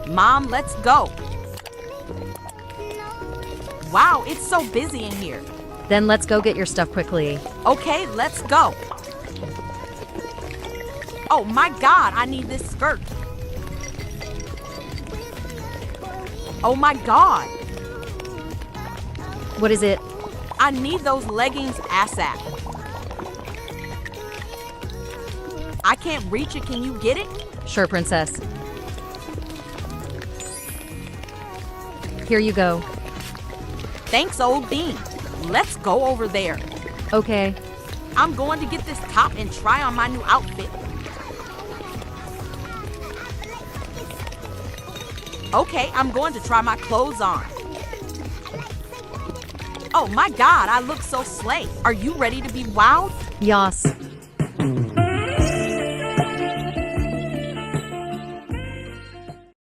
Mom, let's go. Wow, it's so busy in here. Then let's go get your stuff quickly. Okay, let's go. Oh my God, I need this skirt. Oh my God, What is it? I need those leggings ASAP. I can't reach it, can you get it? Sure, princess. Here you go. Thanks, old bean. Let's go over there. Okay. I'm going to get this top and try on my new outfit. Okay, I'm going to try my clothes on. Oh my God, I look so slay. Are you ready to be wowed? Yas.